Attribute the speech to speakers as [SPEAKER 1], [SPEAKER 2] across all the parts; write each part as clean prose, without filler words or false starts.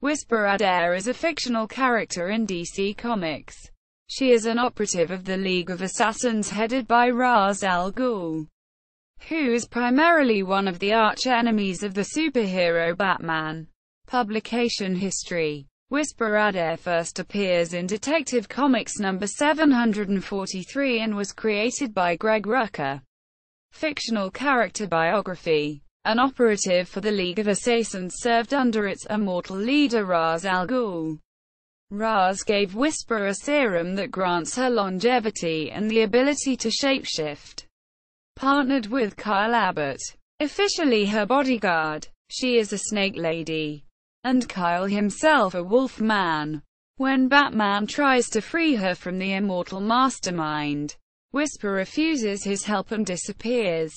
[SPEAKER 1] Whisper Adair is a fictional character in DC Comics. She is an operative of the League of Assassins headed by Ra's al Ghul, who is primarily one of the arch-enemies of the superhero Batman. Publication history. Whisper Adair first appears in Detective Comics number 743 and was created by Greg Rucka. Fictional character biography. An operative for the League of Assassins served under its immortal leader Ra's al Ghul. Ra's gave Whisper a serum that grants her longevity and the ability to shapeshift. Partnered with Kyle Abbott, officially her bodyguard, she is a snake lady, and Kyle himself a wolf man. When Batman tries to free her from the immortal mastermind, Whisper refuses his help and disappears.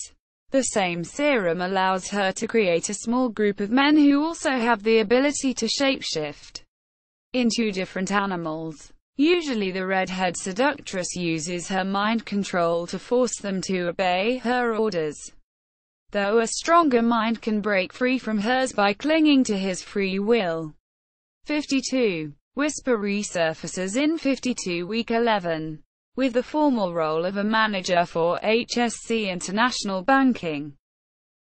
[SPEAKER 1] The same serum allows her to create a small group of men who also have the ability to shapeshift into different animals. Usually the redhead seductress uses her mind control to force them to obey her orders, though a stronger mind can break free from hers by clinging to his free will. 52. Whisper resurfaces in 52 week 11, with the formal role of a manager for HSC International Banking,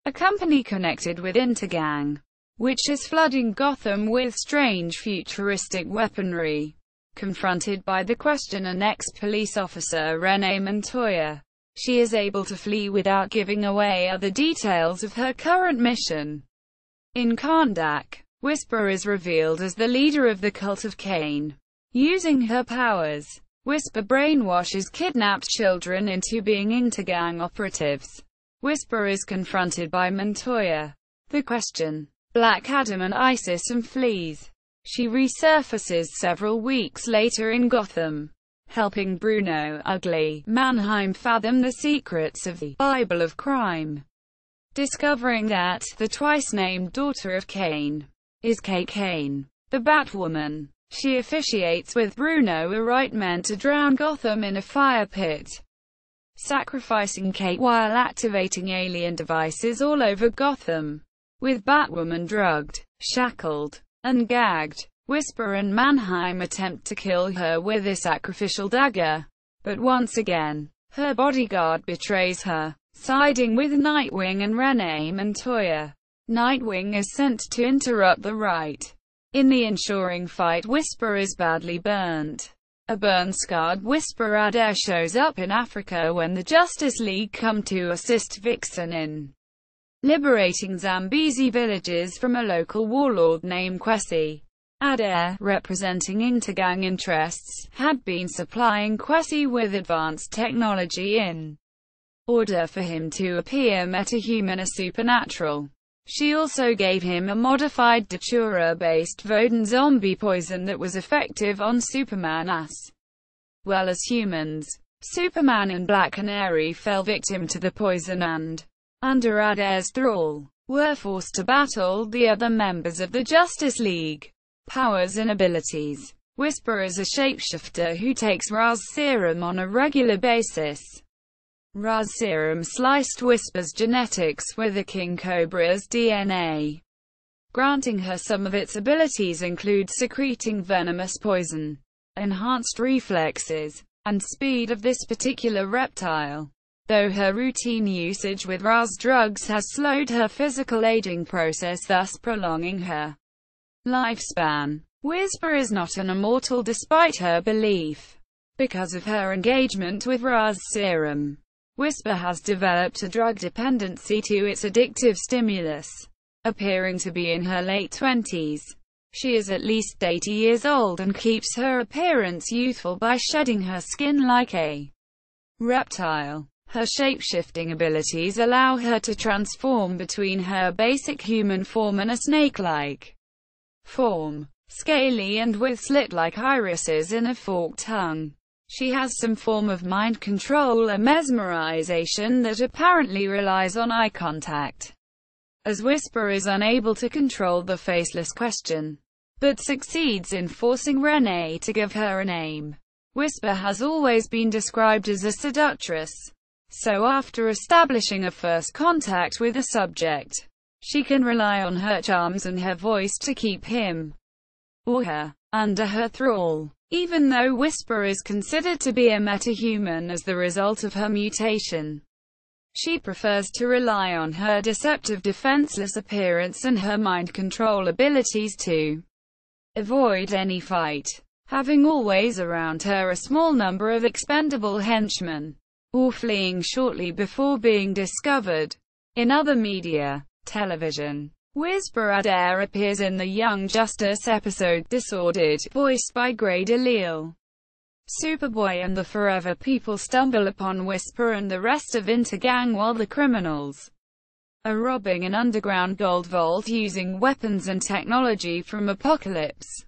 [SPEAKER 1] a company connected with Intergang, which is flooding Gotham with strange futuristic weaponry. Confronted by the Question and ex-police officer Renee Montoya, she is able to flee without giving away other details of her current mission. In Kahndaq, Whisper is revealed as the leader of the cult of Cain. Using her powers, Whisper brainwashes kidnapped children into being Intergang operatives. Whisper is confronted by Montoya, the Question, Black Adam and Isis and flees. She resurfaces several weeks later in Gotham, helping Bruno Ugly Mannheim fathom the secrets of the Bible of Crime. Discovering that the twice-named daughter of Cain is Kate Kane, the Batwoman, she officiates with Bruno a rite meant to drown Gotham in a fire pit, sacrificing Kate while activating alien devices all over Gotham. With Batwoman drugged, shackled, and gagged, Whisper and Mannheim attempt to kill her with a sacrificial dagger. But once again, her bodyguard betrays her, siding with Nightwing and Renee Montoya. Nightwing is sent to interrupt the rite. In the ensuing fight, Whisper is badly burnt. A burn-scarred Whisper Adair shows up in Africa when the Justice League come to assist Vixen in liberating Zambezi villages from a local warlord named Kwesi. Adair, representing Intergang interests, had been supplying Kwesi with advanced technology in order for him to appear metahuman or supernatural. She also gave him a modified Datura-based Vodan zombie poison that was effective on Superman as well as humans. Superman and Black Canary fell victim to the poison and, under Adair's thrall, were forced to battle the other members of the Justice League. Powers and abilities. Whisper is a shapeshifter who takes Ra's serum on a regular basis. Ra's serum sliced Whisper's genetics with a King Cobra's DNA, granting her some of its abilities include secreting venomous poison, enhanced reflexes, and speed of this particular reptile. Though her routine usage with Ra's drugs has slowed her physical aging process, thus prolonging her lifespan. Whisper is not an immortal despite her belief. Because of her engagement with Ra's serum, Whisper has developed a drug dependency to its addictive stimulus. Appearing to be in her late 20s, she is at least 80 years old and keeps her appearance youthful by shedding her skin like a reptile. Her shape-shifting abilities allow her to transform between her basic human form and a snake-like form, scaly and with slit-like irises and a forked tongue. She has some form of mind control or mesmerization that apparently relies on eye contact, as Whisper is unable to control the faceless Question, but succeeds in forcing Renee to give her a name. Whisper has always been described as a seductress, so after establishing a first contact with a subject, she can rely on her charms and her voice to keep him. or her, under her thrall. Even though Whisper is considered to be a metahuman as the result of her mutation, she prefers to rely on her deceptive defenseless appearance and her mind control abilities to avoid any fight, having always around her a small number of expendable henchmen, or fleeing shortly before being discovered. In other media, television, Whisper Adair appears in the Young Justice episode Disordered, voiced by Gray DeLisle. Superboy and the Forever People stumble upon Whisper and the rest of Intergang while the criminals are robbing an underground gold vault using weapons and technology from Apocalypse.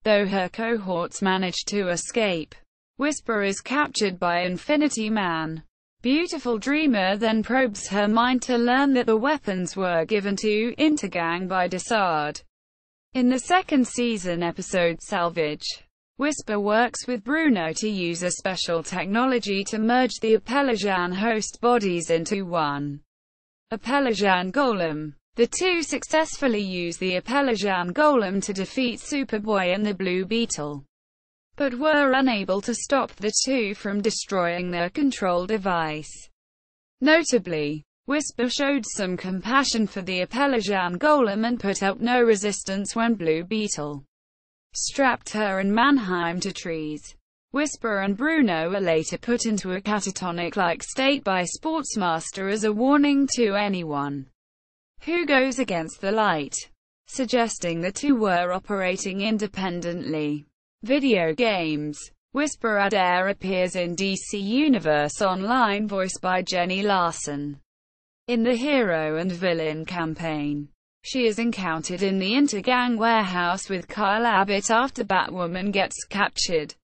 [SPEAKER 1] Though her cohorts manage to escape, Whisper is captured by Infinity Man. Beautiful Dreamer then probes her mind to learn that the weapons were given to Intergang by Desard. In the second season episode Salvage, Whisper works with Bruno to use a special technology to merge the Apellijan host bodies into one Apellijan golem. The two successfully use the Apellijan golem to defeat Superboy and the Blue Beetle, but were unable to stop the two from destroying their control device. Notably, Whisper showed some compassion for the Apellijan golem and put up no resistance when Blue Beetle strapped her and Mannheim to trees. Whisper and Bruno are later put into a catatonic-like state by Sportsmaster as a warning to anyone who goes against the light, suggesting the two were operating independently. Video games. Whisper Adair appears in DC Universe Online voiced by Jenny Larson. In the Hero and Villain campaign, she is encountered in the Intergang warehouse with Kyle Abbott after Batwoman gets captured.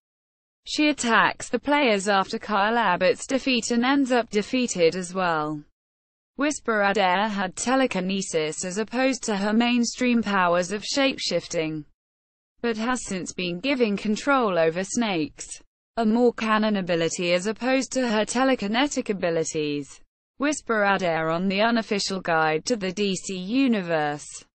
[SPEAKER 1] She attacks the players after Kyle Abbott's defeat and ends up defeated as well. Whisper Adair had telekinesis as opposed to her mainstream powers of shapeshifting, but has since been given control over snakes, a more canon ability as opposed to her telekinetic abilities. Whisper Adair on the unofficial guide to the DC Universe.